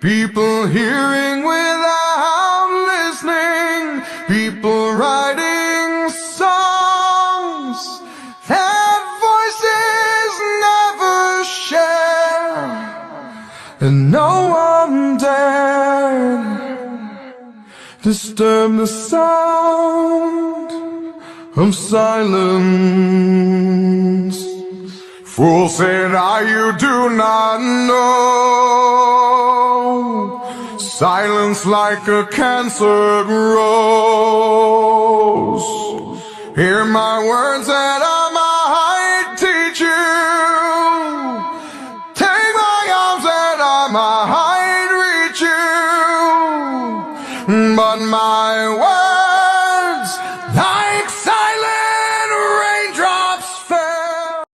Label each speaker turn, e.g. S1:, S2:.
S1: People hearing without listening, people writing songs that voices never share, and no one dared disturb the sound of silence. Fool said I, you do not know, silence like a cancer grows. Hear my words that